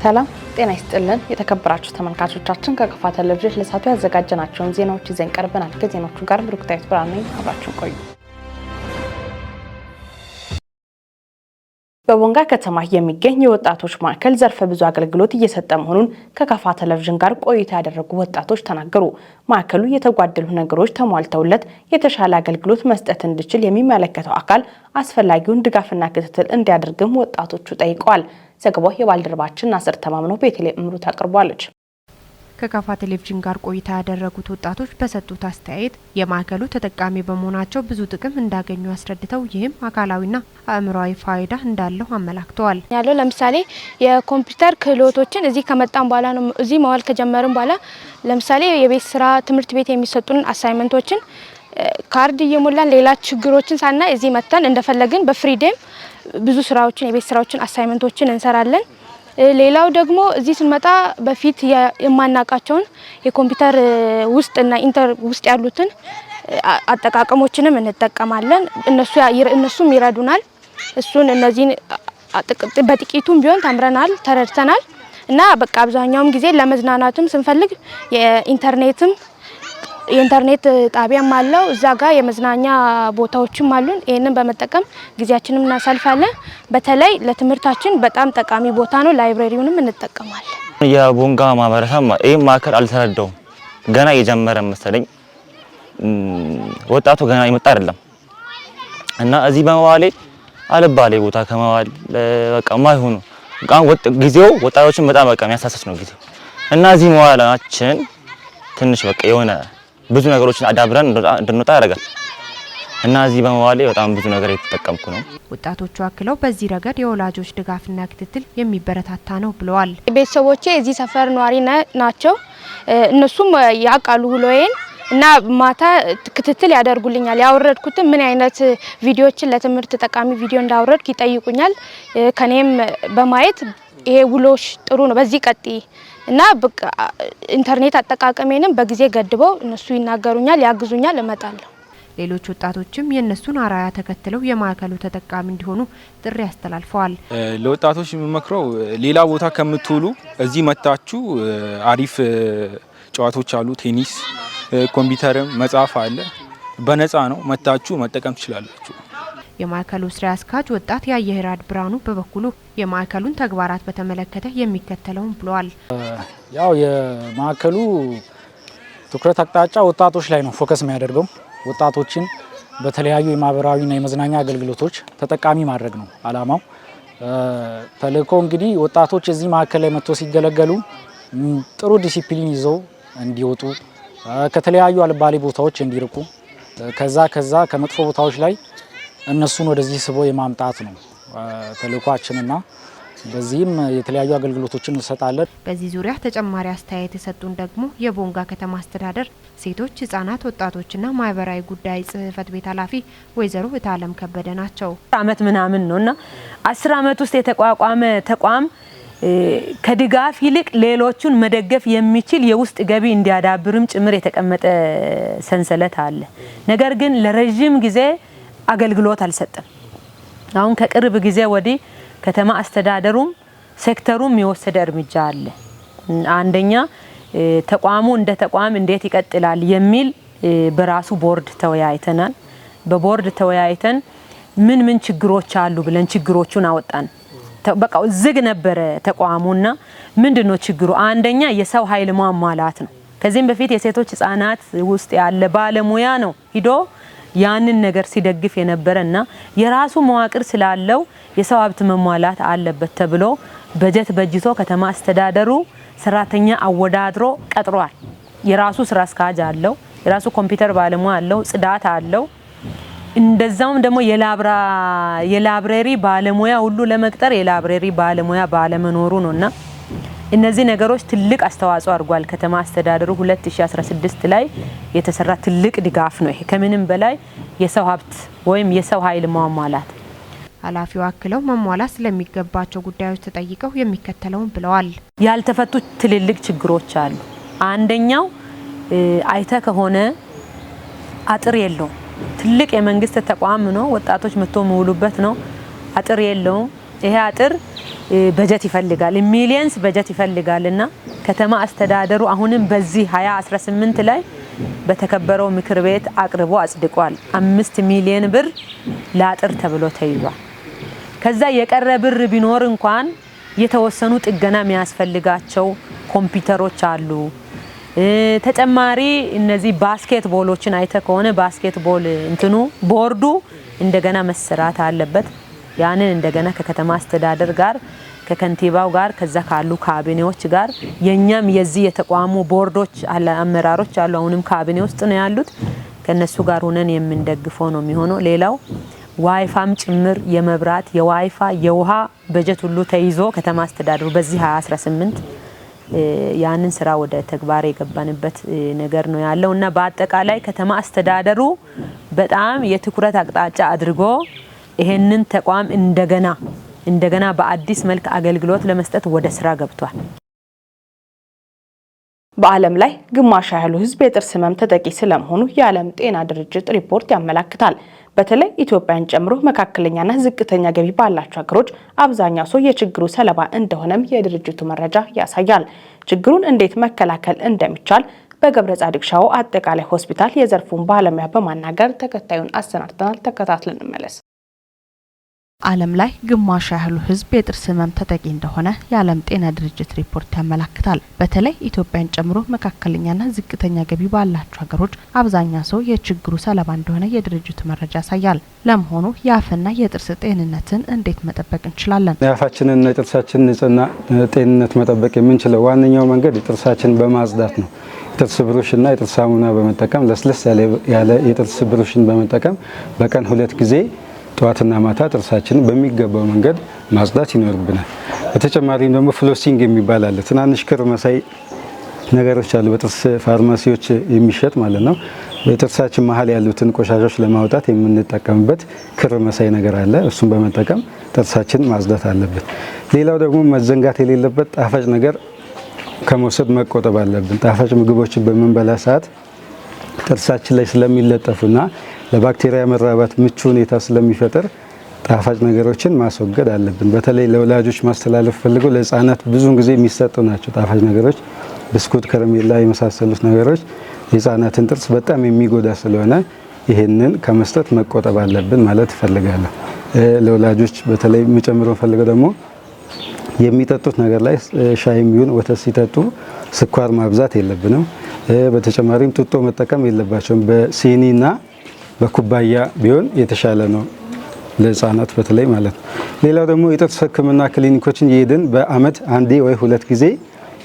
ሰላም ጤና ይስጥልን የተከበራችሁ ተመልካቾቻችን ከከፋ ቴሌቪዥን ለሳቱ ያዘጋጀናቸውን ዜናዎች ይዘን ቀርበናል። ከዜናዎቹ ጋር ብሩክታይት ብርሃኑ ነኝ። አብራችሁን ቆዩ። በቦንጋ ከተማ የሚገኝ የወጣቶች ማዕከል ዘርፈ ብዙ አገልግሎት እየሰጠ መሆኑን ከከፋ ቴሌቪዥን ጋር ቆይታ ያደረጉ ወጣቶች ተናገሩ። ማዕከሉ የተጓደሉ ነገሮች ተሟልተውለት የተሻለ አገልግሎት መስጠት እንዲችል የሚመለከተው አካል አስፈላጊውን ድጋፍና ክትትል እንዲያደርግም ወጣቶቹ ጠይቀዋል። ዘገባው የባልደረባችን ናስር ተማምነው ቤተልሔም እምሩ ታቀርባለች። ከከፋ ቴሌቪዥን ጋር ቆይታ ያደረጉት ወጣቶች በሰጡት አስተያየት የማዕከሉ ተጠቃሚ በመሆናቸው ብዙ ጥቅም እንዳገኙ አስረድተው ይህም አካላዊና አእምሯዊ ፋይዳ እንዳለው አመላክተዋል። ያለው ለምሳሌ የኮምፒውተር ክህሎቶችን እዚህ ከመጣን በኋላ ነው እዚህ መዋል ከጀመርን በኋላ ለምሳሌ የቤት ስራ ትምህርት ቤት የሚሰጡን አሳይመንቶችን ካርድ እየሞላን ሌላ ችግሮችን ሳና እዚህ መተን እንደፈለግን በፍሪዴም ብዙ ስራዎችን የቤት ስራዎችን አሳይመንቶችን እንሰራለን። ሌላው ደግሞ እዚህ ስንመጣ በፊት የማናቃቸውን የኮምፒውተር ውስጥ እና ኢንተር ውስጥ ያሉትን አጠቃቀሞችንም እንጠቀማለን። እነሱም ይረዱናል። እሱን እነዚህን በጥቂቱም ቢሆን ተምረናል፣ ተረድተናል እና በቃ አብዛኛውም ጊዜ ለመዝናናትም ስንፈልግ የኢንተርኔት ጣቢያም አለው እዛ ጋር የመዝናኛ ቦታዎችም አሉን። ይሄንን በመጠቀም ጊዜያችንን እናሳልፋለን። በተለይ ለትምህርታችን በጣም ጠቃሚ ቦታ ነው። ላይብረሪውንም እንጠቀማለን። የቦንጋ ማህበረሰብ ይሄ ማዕከል አልተረዳውም። ገና እየጀመረ መሰለኝ። ወጣቱ ገና ይመጣ አይደለም እና እዚህ በመዋሌ አልባሌ ቦታ ከመዋል በቃ ማይሆኑ ጊዜው ወጣቶችን በጣም በቃ የሚያሳስስ ነው ጊዜው እና እዚህ መዋላችን ትንሽ በቃ የሆነ ብዙ ነገሮችን አዳብረን እንድንወጣ ያደርጋል እና እዚህ በመዋሌ በጣም ብዙ ነገር እየተጠቀምኩ ነው። ወጣቶቹ አክለው በዚህ ረገድ የወላጆች ድጋፍና ክትትል የሚበረታታ ነው ብለዋል። ቤተሰቦቼ እዚህ ሰፈር ነዋሪ ናቸው። እነሱም ያውቃሉ ውሎዬን እና ማታ ክትትል ያደርጉልኛል። ያወረድኩትን ምን አይነት ቪዲዮዎችን ለትምህርት ጠቃሚ ቪዲዮ እንዳወረድኩ ይጠይቁኛል። ከኔም በማየት ይሄ ውሎሽ ጥሩ ነው በዚህ ቀጥይ እና በቃ ኢንተርኔት አጠቃቀሜንም በጊዜ ገድበው እነሱ ይናገሩኛል፣ ያግዙኛል፣ እመጣለሁ። ሌሎች ወጣቶችም የነሱን አራያ ተከትለው የማዕከሉ ተጠቃሚ እንዲሆኑ ጥሪ አስተላልፈዋል። ለወጣቶች የምመክረው ሌላ ቦታ ከምትውሉ እዚህ መጣችሁ አሪፍ ጨዋታዎች አሉ፣ ቴኒስ፣ ኮምፒውተርም መጽሐፍ አለ፣ በነፃ ነው መጣችሁ መጠቀም ትችላላችሁ። የማዕከሉ ስራ አስኪያጅ ወጣት ያየህራድ ብርሃኑ በበኩሉ የማዕከሉን ተግባራት በተመለከተ የሚከተለውን ብለዋል። ያው የማዕከሉ ትኩረት አቅጣጫ ወጣቶች ላይ ነው ፎከስ የሚያደርገው። ወጣቶችን በተለያዩ የማህበራዊና የመዝናኛ አገልግሎቶች ተጠቃሚ ማድረግ ነው አላማው። ተልእኮ እንግዲህ ወጣቶች እዚህ ማዕከል ላይ መጥተው ሲገለገሉ ጥሩ ዲሲፕሊን ይዘው እንዲወጡ፣ ከተለያዩ አልባሌ ቦታዎች እንዲርቁ፣ ከዛ ከመጥፎ ቦታዎች ላይ እነሱን ወደዚህ ስቦ የማምጣት ነው ተልእኳችንና በዚህም የተለያዩ አገልግሎቶችን እንሰጣለን። በዚህ ዙሪያ ተጨማሪ አስተያየት የሰጡን ደግሞ የቦንጋ ከተማ አስተዳደር ሴቶች፣ ህጻናት፣ ወጣቶችና ማህበራዊ ጉዳይ ጽህፈት ቤት ኃላፊ ወይዘሮ እታለም ከበደ ናቸው። አመት ምናምን ነውና 10 አመት ውስጥ የተቋቋመ ተቋም ከድጋፍ ይልቅ ሌሎቹን መደገፍ የሚችል የውስጥ ገቢ እንዲያዳብርም ጭምር የተቀመጠ ሰንሰለት አለ። ነገር ግን ለረጅም ጊዜ አገልግሎት አልሰጠም። አሁን ከቅርብ ጊዜ ወዲህ ከተማ አስተዳደሩም ሴክተሩም የወሰደ እርምጃ አለ። አንደኛ ተቋሙ እንደ ተቋም እንዴት ይቀጥላል የሚል በራሱ ቦርድ ተወያይተናል። በቦርድ ተወያይተን ምን ችግሮች አሉ ብለን ችግሮቹን አወጣን። በቃ ዝግ ነበረ ተቋሙና ምንድነው ችግሩ? አንደኛ የሰው ኃይል ማሟላት ነው። ከዚህም በፊት የሴቶች ህጻናት ውስጥ ያለ ባለሙያ ነው ሂዶ ያንን ነገር ሲደግፍ የነበረና የራሱ መዋቅር ስላለው የሰው ሀብት መሟላት አለበት ተብሎ በጀት በጅቶ ከተማ አስተዳደሩ ሰራተኛ አወዳድሮ ቀጥሯል። የራሱ ስራ አስኪያጅ አለው፣ የራሱ ኮምፒውተር ባለሙያ አለው፣ ጽዳት አለው። እንደዛውም ደግሞ የላይብረሪ ባለሙያ ሁሉ ለመቅጠር የላይብረሪ ባለሙያ ባለመኖሩ ነውና እነዚህ ነገሮች ትልቅ አስተዋጽኦ አድርጓል። ከተማ አስተዳደሩ 2016 ላይ የተሰራ ትልቅ ድጋፍ ነው። ይሄ ከምንም በላይ የሰው ሀብት ወይም የሰው ኃይል ማሟላት። ኃላፊው አክለው መሟላት ስለሚገባቸው ጉዳዮች ተጠይቀው የሚከተለውን ብለዋል። ያልተፈቱ ትልልቅ ችግሮች አሉ። አንደኛው አይተ ከሆነ አጥር የለውም። ትልቅ የመንግስት ተቋም ነው። ወጣቶች መጥቶ የሚውሉበት ነው። አጥር የለውም። ይሄ አጥር በጀት ይፈልጋል፣ ሚሊየንስ በጀት ይፈልጋልና ከተማ አስተዳደሩ አሁንም በዚህ 2018 ላይ በተከበረው ምክር ቤት አቅርቦ አጽድቋል። 5 ሚሊዮን ብር ለአጥር ተብሎ ተይዟል። ከዛ የቀረ ብር ቢኖር እንኳን የተወሰኑ ጥገና የሚያስፈልጋቸው ኮምፒውተሮች አሉ። ተጨማሪ እነዚህ ባስኬትቦሎችን አይተ ከሆነ ባስኬትቦል እንትኑ ቦርዱ እንደገና መሰራት አለበት። ያንን እንደገና ከከተማ አስተዳደር ጋር ከከንቲባው ጋር ከዛ ካሉ ካቢኔዎች ጋር የኛም የዚህ የተቋሙ ቦርዶች አመራሮች አሉ። አሁንም ካቢኔ ውስጥ ነው ያሉት። ከነሱ ጋር ሆነን የምንደግፈው ነው የሚሆነው። ሌላው ዋይፋም ጭምር የመብራት የዋይፋ የውሃ በጀት ሁሉ ተይዞ ከተማ አስተዳደሩ በዚህ 2018 ያንን ስራ ወደ ተግባር የገባንበት ነገር ነው ያለው እና በአጠቃላይ ከተማ አስተዳደሩ በጣም የትኩረት አቅጣጫ አድርጎ ይሄንን ተቋም እንደገና በአዲስ መልክ አገልግሎት ለመስጠት ወደ ስራ ገብቷል። በዓለም ላይ ግማሽ ያህሉ ህዝብ የጥርስ ህመም ተጠቂ ስለመሆኑ የዓለም ጤና ድርጅት ሪፖርት ያመለክታል። በተለይ ኢትዮጵያን ጨምሮ መካከለኛና ዝቅተኛ ገቢ ባላቸው ሀገሮች አብዛኛው ሰው የችግሩ ሰለባ እንደሆነም የድርጅቱ መረጃ ያሳያል። ችግሩን እንዴት መከላከል እንደሚቻል በገብረ ጻድቅ ሻው አጠቃላይ ሆስፒታል የዘርፉን ባለሙያ በማናገር ተከታዩን አሰናድተናል። ተከታትለን እንመለስ። ዓለም ላይ ግማሽ ያህሉ ህዝብ የጥርስ ህመም ተጠቂ እንደሆነ የዓለም ጤና ድርጅት ሪፖርት ያመለክታል። በተለይ ኢትዮጵያን ጨምሮ መካከለኛና ዝቅተኛ ገቢ ባላቸው ሀገሮች አብዛኛው ሰው የችግሩ ሰለባ እንደሆነ የድርጅቱ መረጃ ያሳያል። ለመሆኑ የአፍና የጥርስ ጤንነትን እንዴት መጠበቅ እንችላለን? የአፋችንና የጥርሳችን ንጽህና ጤንነት መጠበቅ የምንችለው ዋነኛው መንገድ የጥርሳችን በማጽዳት ነው። የጥርስ ብሩሽና የጥርስ ሳሙና በመጠቀም ለስለስ ያለ የጥርስ ብሩሽን በመጠቀም በቀን 2 ጊዜ ጠዋትና ማታ ጥርሳችንን በሚገባው መንገድ ማጽዳት ይኖርብናል። በተጨማሪም ደግሞ ፍሎሲንግ የሚባል አለ። ትናንሽ ክር መሳይ ነገሮች አሉ፣ በጥርስ ፋርማሲዎች የሚሸጥ ማለት ነው። በጥርሳችን መሀል ያሉትን ቆሻሻዎች ለማውጣት የምንጠቀምበት ክር መሳይ ነገር አለ። እሱን በመጠቀም ጥርሳችን ማጽዳት አለብን። ሌላው ደግሞ መዘንጋት የሌለበት ጣፋጭ ነገር ከመውሰድ መቆጠብ አለብን። ጣፋጭ ምግቦችን በምንበላ ሰዓት ጥርሳችን ላይ ስለሚለጠፉና ለባክቴሪያ መራባት ምቹ ሁኔታ ስለሚፈጥር ጣፋጭ ነገሮችን ማስወገድ አለብን። በተለይ ለወላጆች ማስተላለፍ ፈልገው ለህፃናት ብዙውን ጊዜ የሚሰጡ ናቸው ጣፋጭ ነገሮች፣ ብስኩት፣ ከረሜላ የመሳሰሉት ነገሮች የህፃናትን ጥርስ በጣም የሚጎዳ ስለሆነ ይሄንን ከመስጠት መቆጠብ አለብን ማለት እፈልጋለሁ። ለወላጆች በተለይ የሚጨምረው ፈልገው ደግሞ የሚጠጡት ነገር ላይ ሻይም ይሁን ወተት ሲጠጡ ስኳር ማብዛት የለብንም። በተጨማሪም ጡጦ መጠቀም የለባቸውም። በሲኒና በኩባያ ቢሆን የተሻለ ነው ለህፃናት በተለይ ማለት ነው። ሌላው ደግሞ የጥርስ ህክምና ክሊኒኮችን እየሄድን በአመት 1 ወይ 2 ጊዜ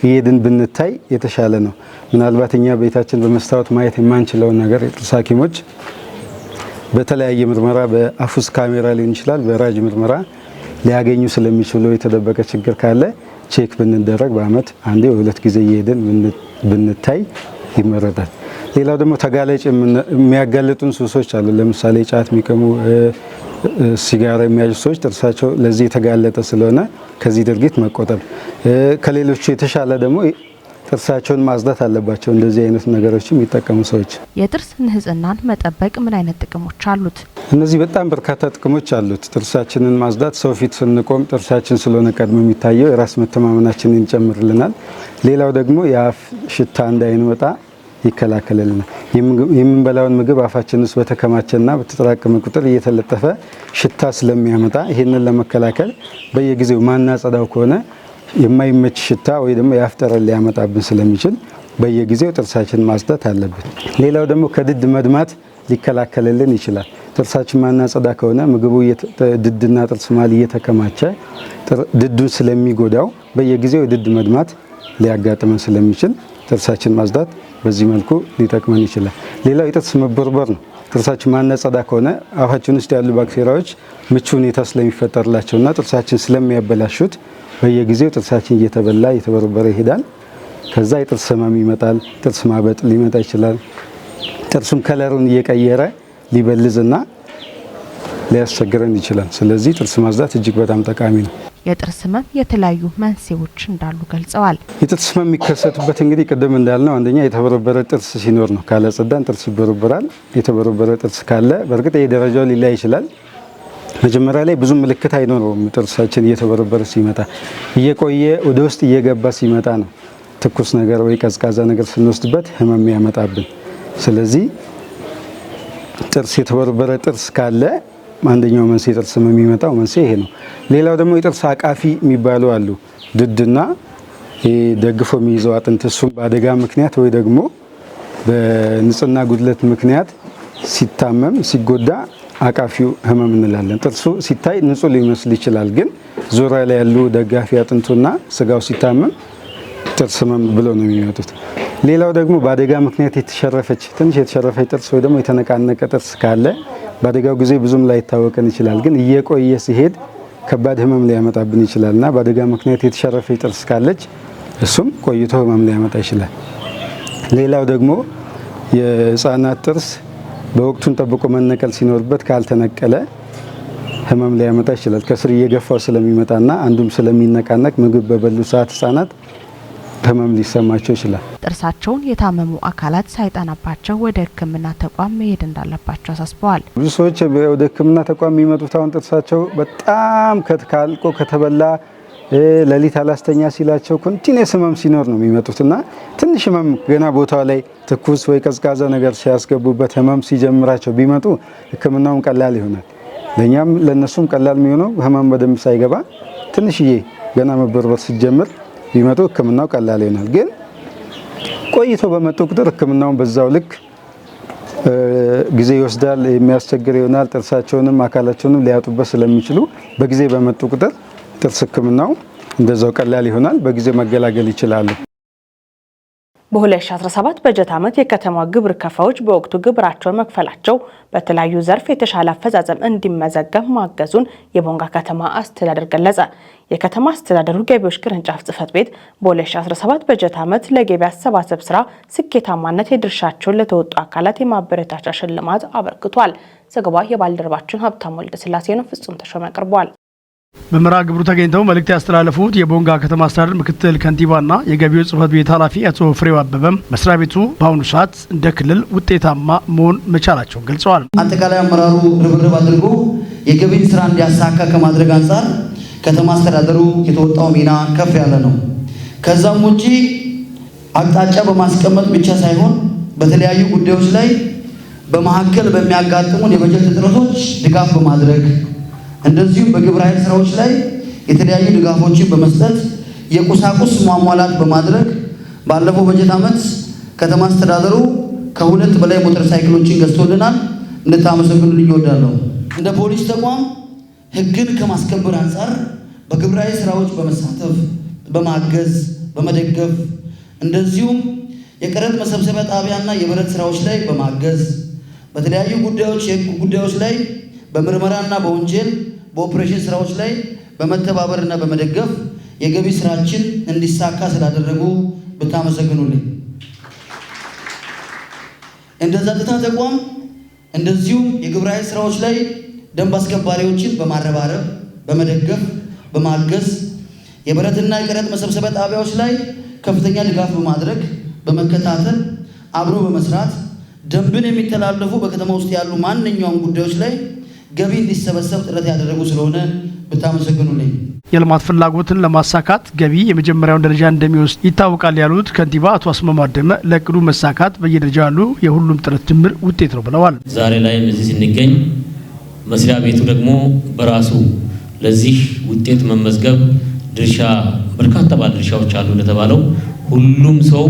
እየሄድን ብንታይ የተሻለ ነው። ምናልባት እኛ ቤታችን በመስታወት ማየት የማንችለውን ነገር የጥርስ ሐኪሞች በተለያየ ምርመራ በአፍ ውስጥ ካሜራ ሊሆን ይችላል፣ በራጅ ምርመራ ሊያገኙ ስለሚችሉ የተደበቀ ችግር ካለ ቼክ ብንደረግ በአመት 1 ወይ 2 ጊዜ እየሄድን ብንታይ ይመረጣል። ሌላው ደግሞ ተጋላጭ የሚያጋልጡን ሱሶች አሉ። ለምሳሌ ጫት የሚቀሙ፣ ሲጋራ የሚያጨሱ ሰዎች ጥርሳቸው ለዚህ የተጋለጠ ስለሆነ ከዚህ ድርጊት መቆጠብ፣ ከሌሎቹ የተሻለ ደግሞ ጥርሳቸውን ማጽዳት አለባቸው። እንደዚህ አይነት ነገሮችም የሚጠቀሙ ሰዎች የጥርስ ንጽህናን መጠበቅ ምን አይነት ጥቅሞች አሉት? እነዚህ በጣም በርካታ ጥቅሞች አሉት። ጥርሳችንን ማጽዳት ሰው ፊት ስንቆም ጥርሳችን ስለሆነ ቀድሞ የሚታየው የራስ መተማመናችንን ይጨምርልናል። ሌላው ደግሞ የአፍ ሽታ እንዳይወጣ ይከላከልልናል። የምንበላውን ምግብ አፋችን ውስጥ በተከማቸና በተጠራቀመ ቁጥር እየተለጠፈ ሽታ ስለሚያመጣ ይህንን ለመከላከል በየጊዜው ማናጸዳው ከሆነ የማይመች ሽታ ወይ ደግሞ የአፍ ጠረን ሊያመጣብን ስለሚችል በየጊዜው ጥርሳችን ማጽዳት አለብን። ሌላው ደግሞ ከድድ መድማት ሊከላከልልን ይችላል። ጥርሳችን ማናጸዳ ከሆነ ምግቡ ድድና ጥርስ መሃል እየተከማቸ ድዱን ስለሚጎዳው በየጊዜው የድድ መድማት ሊያጋጥመን ስለሚችል ጥርሳችን ማጽዳት በዚህ መልኩ ሊጠቅመን ይችላል። ሌላው የጥርስ መቦርቦር ነው። ጥርሳችን ማናጸዳ ከሆነ አፋችን ውስጥ ያሉ ባክቴሪያዎች ምቹ ሁኔታ ስለሚፈጠርላቸውና ጥርሳችን ስለሚያበላሹት በየጊዜው ጥርሳችን እየተበላ እየተቦረቦረ ይሄዳል። ከዛ የጥርስ ህመም ይመጣል። ጥርስ ማበጥ ሊመጣ ይችላል። ጥርሱም ከለሩን እየቀየረ ሊበልዝና ሊያስቸግረን ይችላል። ስለዚህ ጥርስ ማጽዳት እጅግ በጣም ጠቃሚ ነው። የጥርስ ህመም የተለያዩ መንስኤዎች እንዳሉ ገልጸዋል። የጥርስ ህመም የሚከሰቱበት እንግዲህ ቅድም እንዳልነው አንደኛ የተቦረቦረ ጥርስ ሲኖር ነው። ካለጸዳን ጥርስ ይቦረቦራል። የተቦረቦረ ጥርስ ካለ በእርግጥ የደረጃው ሊለያይ ይችላል። መጀመሪያ ላይ ብዙ ምልክት አይኖረውም። ጥርሳችን እየተበረበረ ሲመጣ እየቆየ ወደ ውስጥ እየገባ ሲመጣ ነው ትኩስ ነገር ወይ ቀዝቃዛ ነገር ስንወስድበት ህመም ያመጣብን። ስለዚህ ጥርስ የተበረበረ ጥርስ ካለ አንደኛው መንስኤ ጥርስ ህመም የሚመጣው መንስኤ ይሄ ነው። ሌላው ደግሞ የጥርስ አቃፊ የሚባሉ አሉ። ድድና ደግፎ የሚይዘው አጥንት እሱም በአደጋ ምክንያት ወይ ደግሞ በንጽህና ጉድለት ምክንያት ሲታመም ሲጎዳ አቃፊው ህመም እንላለን። ጥርሱ ሲታይ ንጹህ ሊመስል ይችላል፣ ግን ዙሪያ ላይ ያሉ ደጋፊ አጥንቱና ስጋው ሲታመም ጥርስ ህመም ብሎ ነው የሚመጡት። ሌላው ደግሞ በአደጋ ምክንያት ትንሽ የተሸረፈች ጥርስ ወይ ደግሞ የተነቃነቀ ጥርስ ካለ በአደጋው ጊዜ ብዙም ላይታወቀን ይችላል፣ ግን እየቆየ ሲሄድ ከባድ ህመም ሊያመጣብን ይችላልና በአደጋ ምክንያት የተሸረፈች ጥርስ ካለች እሱም ቆይቶ ህመም ሊያመጣ ይችላል። ሌላው ደግሞ የህፃናት ጥርስ በወቅቱን ጠብቆ መነቀል ሲኖርበት ካልተነቀለ ህመም ሊያመጣ ይችላል። ከስር እየገፋው ስለሚመጣና አንዱም ስለሚነቃነቅ ምግብ በበሉ ሰዓት ህፃናት ህመም ሊሰማቸው ይችላል። ጥርሳቸውን የታመሙ አካላት ሳይጠናባቸው ወደ ሕክምና ተቋም መሄድ እንዳለባቸው አሳስበዋል። ብዙ ሰዎች ወደ ሕክምና ተቋም የሚመጡት አሁን ጥርሳቸው በጣም ካልቆ ከተበላ ሌሊት አላስተኛ ሲላቸው ኮንቲኒየስ ህመም ሲኖር ነው የሚመጡትና ትንሽ ህመም ገና ቦታው ላይ ትኩስ ወይ ቀዝቃዛ ነገር ሲያስገቡበት ህመም ሲጀምራቸው ቢመጡ ሕክምናውም ቀላል ይሆናል። ለኛም ለነሱም ቀላል የሚሆነው ህመም በደንብ ሳይገባ ትንሽዬ ገና መበርበር ሲጀምር ቢመጡ ሕክምናው ቀላል ይሆናል። ግን ቆይቶ በመጡ ቁጥር ሕክምናውን በዛው ልክ ጊዜ ይወስዳል፣ የሚያስቸግር ይሆናል። ጥርሳቸውንም አካላቸውንም ሊያጡበት ስለሚችሉ በጊዜ በመጡ ቁጥር ጥርስ ህክምናው እንደዛው ቀላል ይሆናል። በጊዜ መገላገል ይችላሉ። በ2017 በጀት ዓመት የከተማው ግብር ከፋዮች በወቅቱ ግብራቸውን መክፈላቸው በተለያዩ ዘርፍ የተሻለ አፈጻጸም እንዲመዘገብ ማገዙን የቦንጋ ከተማ አስተዳደር ገለጸ። የከተማ አስተዳደሩ ገቢዎች ቅርንጫፍ ጽሕፈት ቤት በ2017 በጀት ዓመት ለገቢ አሰባሰብ ስራ ስኬታማነት የድርሻቸውን ለተወጡ አካላት የማበረታቻ ሽልማት አበርክቷል። ዘገባው የባልደረባችን ሀብታሙ ወልደስላሴ ነው። ፍጹም ተሾመ ቀርቧል። በመርሃ ግብሩ ተገኝተው መልእክት ያስተላለፉት የቦንጋ ከተማ አስተዳደር ምክትል ከንቲባና የገቢዎች ጽሕፈት ቤት ኃላፊ አቶ ፍሬው አበበም መስሪያ ቤቱ በአሁኑ ሰዓት እንደ ክልል ውጤታማ መሆን መቻላቸውን ገልጸዋል። አጠቃላይ አመራሩ ርብርብ አድርጎ የገቢን ስራ እንዲያሳካ ከማድረግ አንጻር ከተማ አስተዳደሩ የተወጣው ሚና ከፍ ያለ ነው። ከዛም ውጪ አቅጣጫ በማስቀመጥ ብቻ ሳይሆን በተለያዩ ጉዳዮች ላይ በመሀከል በሚያጋጥሙን የበጀት እጥረቶች ድጋፍ በማድረግ እንደዚሁም በግብረ ኃይል ስራዎች ላይ የተለያዩ ድጋፎችን በመስጠት የቁሳቁስ ማሟላት በማድረግ ባለፈው በጀት ዓመት ከተማ አስተዳደሩ ከ2 በላይ ሞተር ሳይክሎችን ገዝቶልናል። እንድታመሰግኑልኝ እወዳለሁ። እንደ ፖሊስ ተቋም ሕግን ከማስከበር አንጻር በግብረ ኃይል ስራዎች በመሳተፍ በማገዝ በመደገፍ እንደዚሁም የቀረጥ መሰብሰቢያ ጣቢያና የብረት ስራዎች ላይ በማገዝ በተለያዩ ጉዳዮች የሕግ ጉዳዮች ላይ በምርመራና በወንጀል በኦፕሬሽን ስራዎች ላይ በመተባበርና በመደገፍ የገቢ ስራችን እንዲሳካ ስላደረጉ ብታመሰግኑልኝ። እንደ ጸጥታ ተቋም እንደዚሁም የግብረ ኃይል ስራዎች ላይ ደንብ አስከባሪዎችን በማረባረብ በመደገፍ በማገዝ የብረትና የቀረጥ መሰብሰቢያ ጣቢያዎች ላይ ከፍተኛ ድጋፍ በማድረግ በመከታተል አብሮ በመስራት ደንብን የሚተላለፉ በከተማ ውስጥ ያሉ ማንኛውም ጉዳዮች ላይ ገቢ እንዲሰበሰብ ጥረት ያደረጉ ስለሆነ ብታመሰግኑልኝ። የልማት ፍላጎትን ለማሳካት ገቢ የመጀመሪያውን ደረጃ እንደሚወስድ ይታወቃል ያሉት ከንቲባ አቶ አስማማው ደመ ለእቅዱ መሳካት በየደረጃው ያሉ የሁሉም ጥረት ድምር ውጤት ነው ብለዋል። ዛሬ ላይ እዚህ ስንገኝ መስሪያ ቤቱ ደግሞ በራሱ ለዚህ ውጤት መመዝገብ ድርሻ በርካታ ባለድርሻዎች አሉ እንደተባለው ሁሉም ሰው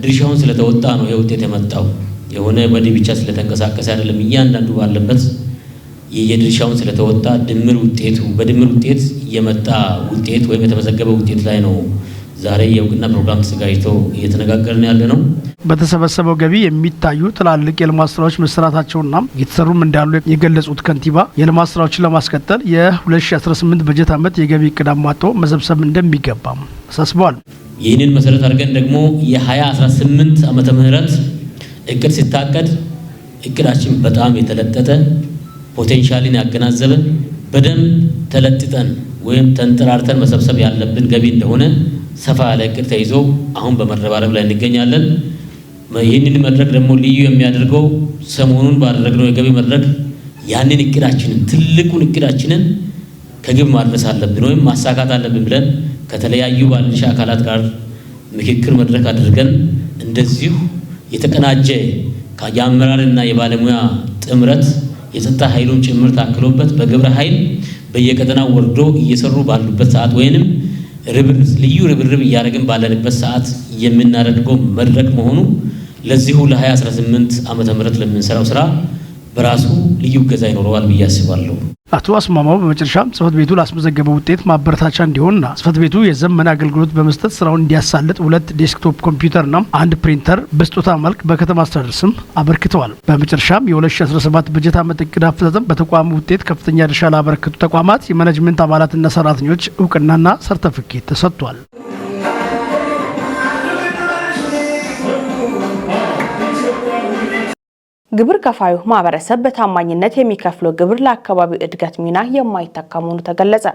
ድርሻውን ስለተወጣ ነው ይሄ ውጤት የመጣው። የሆነ በዲ ብቻ ስለተንቀሳቀሰ አይደለም። እያንዳንዱ ባለበት የየድርሻውን ስለተወጣ ድምር ውጤቱ በድምር ውጤት የመጣ ውጤት ወይም የተመዘገበ ውጤት ላይ ነው ዛሬ የእውቅና ፕሮግራም ተዘጋጅቶ እየተነጋገርን ያለ ነው። በተሰበሰበው ገቢ የሚታዩ ትላልቅ የልማት ስራዎች መሰራታቸውና እየተሰሩም እንዳሉ የገለጹት ከንቲባ የልማት ስራዎችን ለማስቀጠል የ2018 በጀት ዓመት የገቢ እቅድ አሟጦ መሰብሰብ እንደሚገባም አሳስበዋል። ይህንን መሰረት አድርገን ደግሞ የ2018 ዓመተ ምህረት እቅድ ሲታቀድ እቅዳችን በጣም የተለጠጠ ፖቴንሻልን ያገናዘበ በደንብ ተለጥጠን ወይም ተንጠራርተን መሰብሰብ ያለብን ገቢ እንደሆነ ሰፋ ያለ እቅድ ተይዞ አሁን በመረባረብ ላይ እንገኛለን። ይህንን መድረክ ደግሞ ልዩ የሚያደርገው ሰሞኑን ባደረግነው የገቢ መድረክ ያንን እቅዳችንን ትልቁን እቅዳችንን ከግብ ማድረስ አለብን ወይም ማሳካት አለብን ብለን ከተለያዩ ባለድርሻ አካላት ጋር ምክክር መድረክ አድርገን እንደዚሁ የተቀናጀ የአመራርና የባለሙያ ጥምረት የጸጥታ ኃይሉን ጭምር ታክሎበት በግብረ ኃይል በየቀጠናው ወርዶ እየሰሩ ባሉበት ሰዓት ወይንም ልዩ ርብርብ እያደረግን ባለንበት ሰዓት የምናደርገው መድረክ መሆኑ ለዚሁ ለ2018 ዓመተ ምህረት ለምንሰራው ስራ በራሱ ልዩ እገዛ ይኖረዋል ብዬ አስባለሁ። አቶ አስማማው በመጨረሻም ጽህፈት ቤቱ ላስመዘገበው ውጤት ማበረታቻ እንዲሆንና ጽህፈት ቤቱ የዘመነ አገልግሎት በመስጠት ስራውን እንዲያሳልጥ 2 ዴስክቶፕ ኮምፒውተርና 1 ፕሪንተር በስጦታ መልክ በከተማ አስተዳደር ስም አበርክተዋል። በመጨረሻም የ2017 በጀት ዓመት እቅድ አፈጻጸም በተቋሙ ውጤት ከፍተኛ ድርሻ ላበረከቱ ተቋማት የማኔጅመንት አባላትና ሰራተኞች እውቅናና ሰርተፊኬት ተሰጥቷል። ግብር ከፋዩ ማህበረሰብ በታማኝነት የሚከፍለው ግብር ለአካባቢው እድገት ሚና የማይተካ መሆኑ ተገለጸ።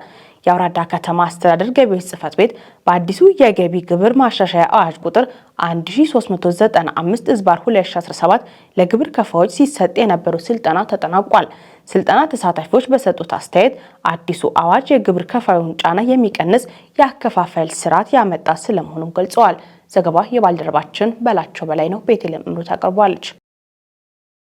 የአውራዳ ከተማ አስተዳደር ገቢዎች ጽሕፈት ቤት በአዲሱ የገቢ ግብር ማሻሻያ አዋጅ ቁጥር 1395/2017 ለግብር ከፋዮች ሲሰጥ የነበረው ስልጠና ተጠናቋል። ስልጠና ተሳታፊዎች በሰጡት አስተያየት አዲሱ አዋጅ የግብር ከፋዩን ጫና የሚቀንስ የአከፋፈል ስርዓት ያመጣ ስለመሆኑም ገልጸዋል። ዘገባ የባልደረባችን በላቸው በላይ ነው። ቤተልሔም እምሩ ታቀርባለች።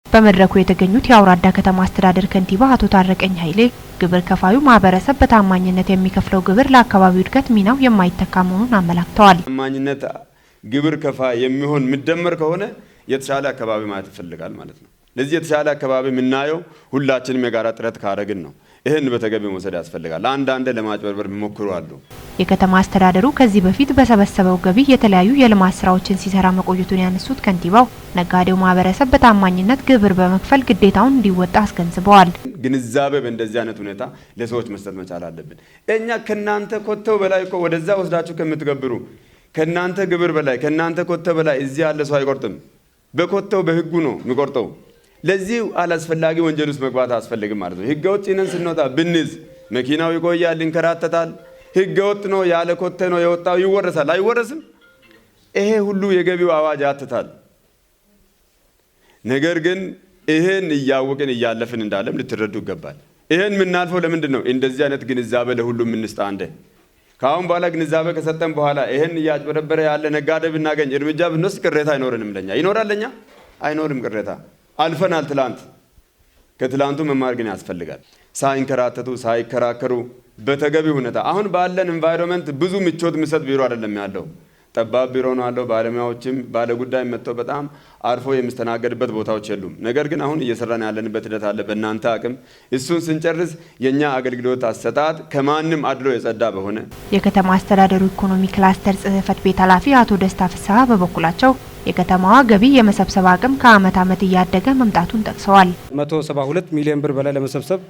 በመድረኩ የተገኙት የአውራዳ ከተማ አስተዳደር ከንቲባ አቶ ታረቀኝ ኃይሌ ግብር ከፋዩ ማህበረሰብ በታማኝነት የሚከፍለው ግብር ለአካባቢው እድገት ሚናው የማይተካ መሆኑን አመላክተዋል። ታማኝነት ግብር ከፋይ የሚሆን ምደመር ከሆነ የተሻለ አካባቢ ማለት ይፈልጋል ማለት ነው። ለዚህ የተሻለ አካባቢ የምናየው ሁላችንም የጋራ ጥረት ካረግን ነው። ይህን በተገቢ መውሰድ ያስፈልጋል። አንዳንድ ለማጭበርበር የሚሞክሩ አሉ። የከተማ አስተዳደሩ ከዚህ በፊት በሰበሰበው ገቢ የተለያዩ የልማት ስራዎችን ሲሰራ መቆየቱን ያነሱት ከንቲባው ነጋዴው ማህበረሰብ በታማኝነት ግብር በመክፈል ግዴታውን እንዲወጣ አስገንዝበዋል። ግንዛቤ በእንደዚህ አይነት ሁኔታ ለሰዎች መስጠት መቻል አለብን። እኛ ከናንተ ኮተው በላይ እኮ ወደዛ ወስዳችሁ ከምትገብሩ ከናንተ ግብር በላይ ከናንተ ኮተው በላይ እዚህ ያለ ሰው አይቆርጥም። በኮተው በህጉ ነው የሚቆርጠው። ለዚህ አላስፈላጊ ወንጀል ውስጥ መግባት አያስፈልግም ማለት ነው። ህገወጥ ነን ስንወጣ ብንዝ መኪናው ይቆያል፣ ይንከራተታል። ህገወጥ ነው ያለ ኮተ ነው የወጣው ይወረሳል፣ አይወረስም። ይሄ ሁሉ የገቢው አዋጅ ያትታል። ነገር ግን ይሄን እያወቅን እያለፍን እንዳለም ልትረዱ ይገባል። ይሄን የምናልፈው ለምንድን ነው? እንደዚህ አይነት ግንዛቤ ለሁሉም እንስጣ። አንዴ ከአሁን በኋላ ግንዛቤ ከሰጠን በኋላ ይሄን እያጭበረበረ ያለ ነጋዴ ብናገኝ እርምጃ ብንወስድ ቅሬታ አይኖርንም። ለኛ ይኖራል፣ ለኛ አይኖርም ቅሬታ። አልፈናል ትላንት። ከትላንቱ መማር ግን ያስፈልጋል። ሳይንከራተቱ ሳይከራከሩ በተገቢ ሁኔታ አሁን ባለን ኤንቫይሮንመንት ብዙ ምቾት የሚሰጥ ቢሮ አይደለም ያለው። ጠባብ ቢሮ ነው ያለው። ባለሙያዎችም ባለጉዳይ መጥተው በጣም አርፎ የሚስተናገድበት ቦታዎች የሉም። ነገር ግን አሁን እየሰራን ያለንበት ሂደት አለ በእናንተ አቅም። እሱን ስንጨርስ የኛ አገልግሎት አሰጣጥ ከማንም አድሎ የጸዳ በሆነ የከተማ አስተዳደሩ ኢኮኖሚ ክላስተር ጽሕፈት ቤት ኃላፊ አቶ ደስታ ፍስሐ በበኩላቸው የከተማዋ ገቢ የመሰብሰብ አቅም ከአመት ዓመት እያደገ መምጣቱን ጠቅሰዋል። 172 ሚሊዮን ብር በላይ ለመሰብሰብ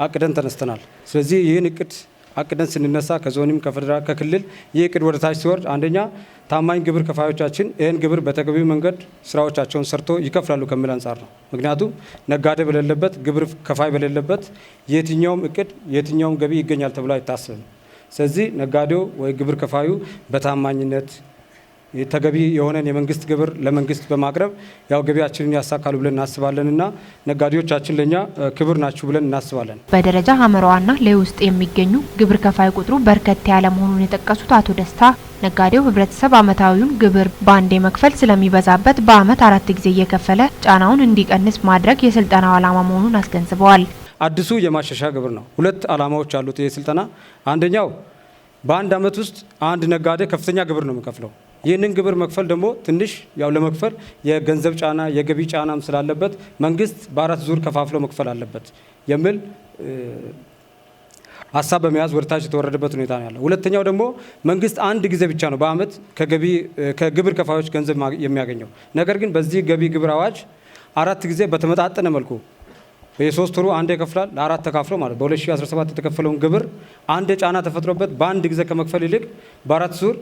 አቅደን ተነስተናል። ስለዚህ ይህን እቅድ አቅደን ስንነሳ ከዞንም ከፌደራል ከክልል ይህ እቅድ ወደ ታች ሲወርድ አንደኛ ታማኝ ግብር ከፋዮቻችን ይህን ግብር በተገቢ መንገድ ስራዎቻቸውን ሰርቶ ይከፍላሉ ከሚል አንጻር ነው። ምክንያቱም ነጋዴ በሌለበት ግብር ከፋይ በሌለበት የትኛውም እቅድ የትኛውም ገቢ ይገኛል ተብሎ አይታሰብም። ስለዚህ ነጋዴው ወይ ግብር ከፋዩ በታማኝነት ተገቢ የሆነን የመንግስት ግብር ለመንግስት በማቅረብ ያው ገቢያችንን ያሳካሉ ብለን እናስባለንና ነጋዴዎቻችን ለኛ ክብር ናችሁ ብለን እናስባለን። በደረጃ ሀመራዋና ለውስጥ የሚገኙ ግብር ከፋይ ቁጥሩ በርከት ያለ መሆኑን የጠቀሱት አቶ ደስታ ነጋዴው ህብረተሰብ አመታዊውን ግብር በአንዴ መክፈል ስለሚበዛበት በአመት 4 ጊዜ እየከፈለ ጫናውን እንዲቀንስ ማድረግ የስልጠናው ዓላማ መሆኑን አስገንዝበዋል። አዲሱ የማሻሻያ ግብር ነው። 2 ዓላማዎች አሉት ይህ ስልጠና። አንደኛው በአንድ አመት ውስጥ አንድ ነጋዴ ከፍተኛ ግብር ነው የሚከፍለው። ይህንን ግብር መክፈል ደግሞ ትንሽ ያው ለመክፈል የገንዘብ ጫና የገቢ ጫናም ስላለበት መንግስት በ4 ዙር ከፋፍሎ መክፈል አለበት የሚል ሀሳብ በመያዝ ወደታች የተወረደበት ሁኔታ ነው ያለው። ሁለተኛው ደግሞ መንግስት አንድ ጊዜ ብቻ ነው በአመት ከግብር ከፋዮች ገንዘብ የሚያገኘው። ነገር ግን በዚህ ገቢ ግብር አዋጅ 4 ጊዜ በተመጣጠነ መልኩ በ3 ወሩ አንድ ይከፍላል። ለ4 ተካፍሎ ማለት በ2017 የተከፈለውን ግብር አንድ ጫና ተፈጥሮበት በአንድ ጊዜ ከመክፈል ይልቅ በ4 ዙር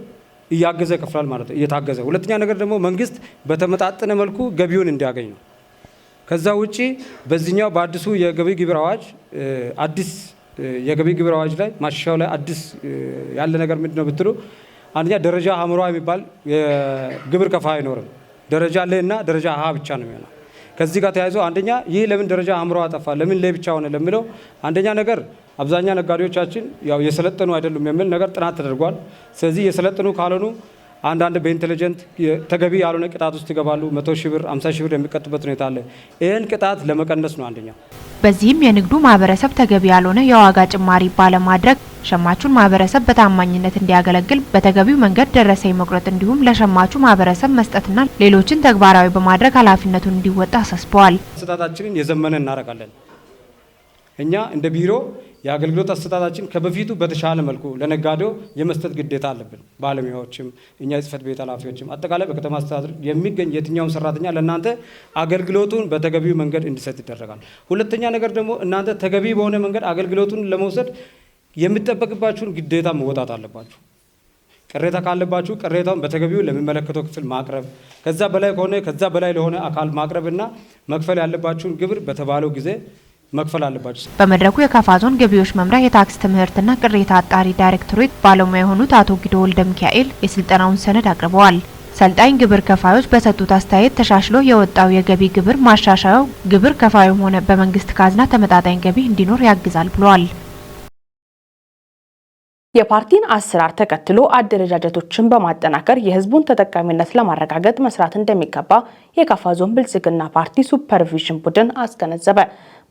እያገዘ ይከፍላል ማለት ነው፣ እየታገዘ። ሁለተኛ ነገር ደግሞ መንግስት በተመጣጠነ መልኩ ገቢውን እንዲያገኝ ነው። ከዛ ውጪ በዚህኛው በአዲሱ የገቢ ግብር አዋጅ አዲስ የገቢ ግብር አዋጅ ላይ ማሻሻያው ላይ አዲስ ያለ ነገር ምንድነው ብትሉ አንደኛ ደረጃ ሀምሯ የሚባል የግብር ከፋይ አይኖርም። ደረጃ ለና ደረጃ ሀ ብቻ ነው የሚሆነው። ከዚህ ጋር ተያይዞ አንደኛ ይህ ለምን ደረጃ አምሮ አጠፋ ለምን ላይ ብቻ ሆነ ለሚለው አንደኛ ነገር አብዛኛ ነጋዴዎቻችን ያው የሰለጠኑ አይደሉም የሚል ነገር ጥናት ተደርጓል። ስለዚህ የሰለጠኑ ካልሆኑ አንዳንድ በኢንተለጀንት ተገቢ ያልሆነ ቅጣት ውስጥ ይገባሉ። 100 ሺህ ብር 50 ሺህ ብር የሚቀጡበት ሁኔታ አለ። ይህን ቅጣት ለመቀነስ ነው አንደኛው። በዚህም የንግዱ ማህበረሰብ ተገቢ ያልሆነ የዋጋ ጭማሪ ባለማድረግ ሸማቹን ማህበረሰብ በታማኝነት እንዲያገለግል በተገቢው መንገድ ደረሰኝ መቁረጥ እንዲሁም ለሸማቹ ማህበረሰብ መስጠትና ሌሎችን ተግባራዊ በማድረግ ኃላፊነቱን እንዲወጣ አሳስበዋል። አሰጣጣችንን የዘመነ እናደርጋለን። እኛ እንደ ቢሮ የአገልግሎት አሰጣጣችን ከበፊቱ በተሻለ መልኩ ለነጋዴው የመስጠት ግዴታ አለብን። ባለሙያዎችም እኛ የጽህፈት ቤት ኃላፊዎችም አጠቃላይ በከተማ አስተዳደር የሚገኝ የትኛውም ሰራተኛ ለእናንተ አገልግሎቱን በተገቢው መንገድ እንዲሰጥ ይደረጋል። ሁለተኛ ነገር ደግሞ እናንተ ተገቢ በሆነ መንገድ አገልግሎቱን ለመውሰድ የሚጠበቅባችሁን ግዴታ መወጣት አለባችሁ። ቅሬታ ካለባችሁ ቅሬታውን በተገቢው ለሚመለከተው ክፍል ማቅረብ፣ ከዛ በላይ ከሆነ ከዛ በላይ ለሆነ አካል ማቅረብና መክፈል ያለባችሁን ግብር በተባለው ጊዜ መክፈል አለባችሁ። በመድረኩ የካፋ ዞን ገቢዎች መምሪያ የታክስ ትምህርትና ቅሬታ አጣሪ ዳይሬክቶሬት ባለሙያ የሆኑት አቶ ጊዶ ወልደ ሚካኤል የስልጠናውን ሰነድ አቅርበዋል። ሰልጣኝ ግብር ከፋዮች በሰጡት አስተያየት ተሻሽሎ የወጣው የገቢ ግብር ማሻሻያው ግብር ከፋዩም ሆነ በመንግስት ካዝና ተመጣጣኝ ገቢ እንዲኖር ያግዛል ብለዋል። የፓርቲን አሰራር ተከትሎ አደረጃጀቶችን በማጠናከር የህዝቡን ተጠቃሚነት ለማረጋገጥ መስራት እንደሚገባ የካፋ ዞን ብልጽግና ፓርቲ ሱፐርቪዥን ቡድን አስገነዘበ።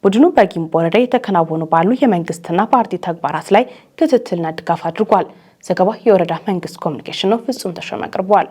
ቡድኑ በጊምቦ ወረዳ የተከናወኑ ባሉ የመንግስትና ፓርቲ ተግባራት ላይ ክትትልና ድጋፍ አድርጓል። ዘገባው የወረዳ መንግስት ኮሚኒኬሽን ነው። ፍጹም ተሾመ አቅርቧል።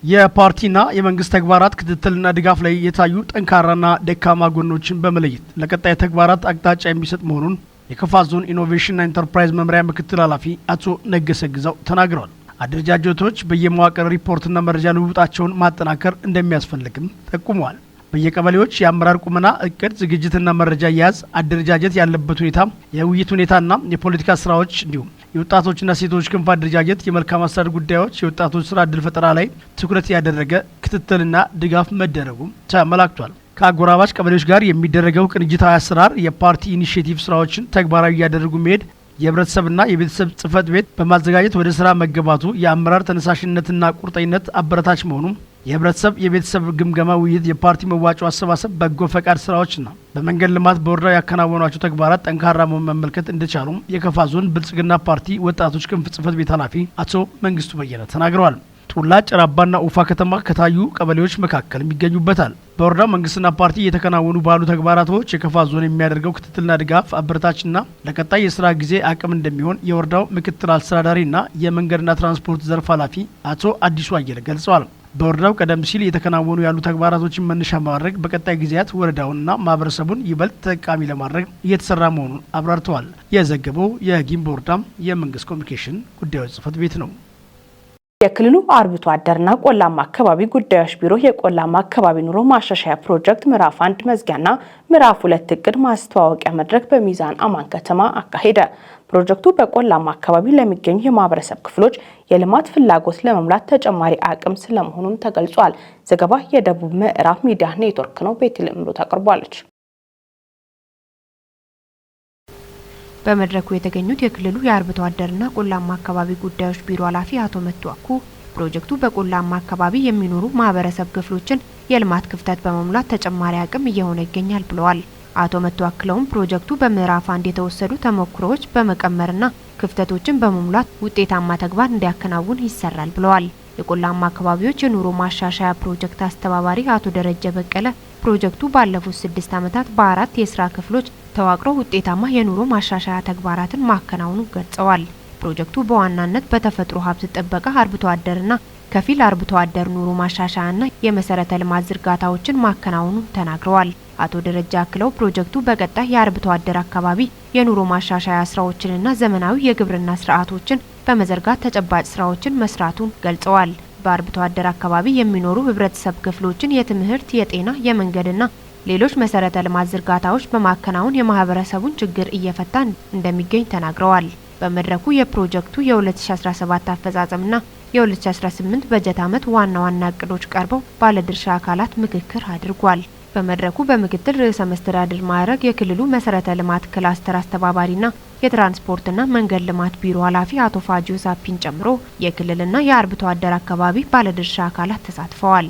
የፓርቲና የመንግስት ተግባራት ክትትልና ድጋፍ ላይ የታዩ ጠንካራና ደካማ ጎኖችን በመለየት ለቀጣይ ተግባራት አቅጣጫ የሚሰጥ መሆኑን የካፋ ዞን ኢኖቬሽንና ኢንተርፕራይዝ መምሪያ ምክትል ኃላፊ አቶ ነገሰ ግዛው ተናግረዋል። አደረጃጀቶች በየመዋቅር ሪፖርትና መረጃ ልውውጣቸውን ማጠናከር እንደሚያስፈልግም ጠቁመዋል። በየቀበሌዎች የአመራር ቁመና እቅድ ዝግጅትና መረጃ አያያዝ አደረጃጀት ያለበት ሁኔታ፣ የውይይት ሁኔታና የፖለቲካ ስራዎች እንዲሁም የወጣቶችና ሴቶች ክንፍ አደረጃጀት፣ የመልካም አስተዳደር ጉዳዮች፣ የወጣቶች ስራ እድል ፈጠራ ላይ ትኩረት ያደረገ ክትትልና ድጋፍ መደረጉ ተመላክቷል። ከአጎራባች ቀበሌዎች ጋር የሚደረገው ቅንጅታዊ አሰራር የፓርቲ ኢኒሼቲቭ ስራዎችን ተግባራዊ እያደረጉ መሄድ፣ የህብረተሰብና የቤተሰብ ጽህፈት ቤት በማዘጋጀት ወደ ስራ መገባቱ የአመራር ተነሳሽነትና ቁርጠኝነት አበረታች መሆኑ፣ የህብረተሰብ የቤተሰብ ግምገማ ውይይት፣ የፓርቲ መዋጮ አሰባሰብ፣ በጎ ፈቃድ ስራዎችና በመንገድ ልማት በወረዳው ያከናወኗቸው ተግባራት ጠንካራ መሆን መመልከት እንደቻሉ የካፋ ዞን ብልጽግና ፓርቲ ወጣቶች ክንፍ ጽህፈት ቤት ኃላፊ አቶ መንግስቱ በየነ ተናግረዋል። ጡላ፣ ጭራባና ኡፋ ከተማ ከታዩ ቀበሌዎች መካከል ይገኙበታል። በወረዳው መንግስትና ፓርቲ እየተከናወኑ ባሉ ተግባራቶች የካፋ ዞን የሚያደርገው ክትትልና ድጋፍ አበረታችና ለቀጣይ የስራ ጊዜ አቅም እንደሚሆን የወረዳው ምክትል አስተዳዳሪና የመንገድና ትራንስፖርት ዘርፍ ኃላፊ አቶ አዲሱ አየለ ገልጸዋል። በወረዳው ቀደም ሲል እየተከናወኑ ያሉ ተግባራቶችን መነሻ በማድረግ በቀጣይ ጊዜያት ወረዳውንና ማህበረሰቡን ይበልጥ ተጠቃሚ ለማድረግ እየተሰራ መሆኑን አብራርተዋል። የዘገበው የጊምቦ ወረዳ የመንግስት ኮሚኒኬሽን ጉዳዮች ጽህፈት ቤት ነው። የክልሉ አርብቶ አደርና ቆላማ አካባቢ ጉዳዮች ቢሮ የቆላማ አካባቢ ኑሮ ማሻሻያ ፕሮጀክት ምዕራፍ 1 መዝጊያና ምዕራፍ 2 እቅድ ማስተዋወቂያ መድረክ በሚዛን አማን ከተማ አካሄደ። ፕሮጀክቱ በቆላማ አካባቢ ለሚገኙ የማህበረሰብ ክፍሎች የልማት ፍላጎት ለመሙላት ተጨማሪ አቅም ስለመሆኑም ተገልጿል። ዘገባ የደቡብ ምዕራብ ሚዲያ ኔትወርክ ነው። ቤተልሔም ምሩ ታቀርባለች። በመድረኩ የተገኙት የክልሉ የአርብቶ አደርና ቆላማ አካባቢ ጉዳዮች ቢሮ ኃላፊ አቶ መቷኩ ፕሮጀክቱ በቆላማ አካባቢ የሚኖሩ ማህበረሰብ ክፍሎችን የልማት ክፍተት በመሙላት ተጨማሪ አቅም እየሆነ ይገኛል ብለዋል። አቶ መቷክለውም ፕሮጀክቱ በምዕራፍ 1 የተወሰዱ ተሞክሮዎች በመቀመርና ክፍተቶችን በመሙላት ውጤታማ ተግባር እንዲያከናውን ይሰራል ብለዋል። የቆላማ አካባቢዎች የኑሮ ማሻሻያ ፕሮጀክት አስተባባሪ አቶ ደረጀ በቀለ ፕሮጀክቱ ባለፉት 6 ዓመታት በ4 የስራ ክፍሎች ተዋቅሮ ውጤታማ የኑሮ ማሻሻያ ተግባራትን ማከናወኑ ገልጸዋል። ፕሮጀክቱ በዋናነት በተፈጥሮ ሀብት ጥበቃ፣ አርብቶ አደርና ከፊል አርብቶ አደር ኑሮ ማሻሻያና የመሰረተ ልማት ዝርጋታዎችን ማከናወኑ ተናግረዋል። አቶ ደረጃ አክለው ፕሮጀክቱ በቀጣይ የአርብቶ አደር አካባቢ የኑሮ ማሻሻያ ስራዎችንና ዘመናዊ የግብርና ስርዓቶችን በመዘርጋት ተጨባጭ ስራዎችን መስራቱን ገልጸዋል። በአርብቶ አደር አካባቢ የሚኖሩ ህብረተሰብ ክፍሎችን የትምህርት፣ የጤና፣ የመንገድና ሌሎች መሰረተ ልማት ዝርጋታዎች በማከናወን የማህበረሰቡን ችግር እየፈታ እንደሚገኝ ተናግረዋል። በመድረኩ የፕሮጀክቱ የ2017 አፈጻጸምና የ2018 በጀት ዓመት ዋና ዋና እቅዶች ቀርበው ባለድርሻ አካላት ምክክር አድርጓል። በመድረኩ በምክትል ርዕሰ መስተዳድር ማዕረግ የክልሉ መሰረተ ልማት ክላስተር አስተባባሪና የትራንስፖርትና መንገድ ልማት ቢሮ ኃላፊ አቶ ፋጂዮ ሳፒን ጨምሮ የክልልና የአርብቶ አደር አካባቢ ባለድርሻ አካላት ተሳትፈዋል።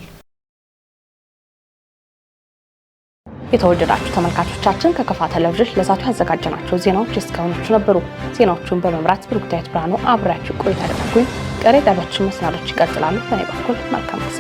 የተወደዳችሁ ተመልካቾቻችን ከከፋ ቴሌቪዥን ለዛቱ ያዘጋጀናቸው ዜናዎች እስካሁኖቹ ነበሩ። ዜናዎቹን በመምራት ብሩክታይት ብርሃኑ አብራችሁ ቆይታ አደረኩኝ። ቀሪ ጣቢያችን መሰናዶች ይቀጥላሉ። በእኔ በኩል መልካም ጊዜ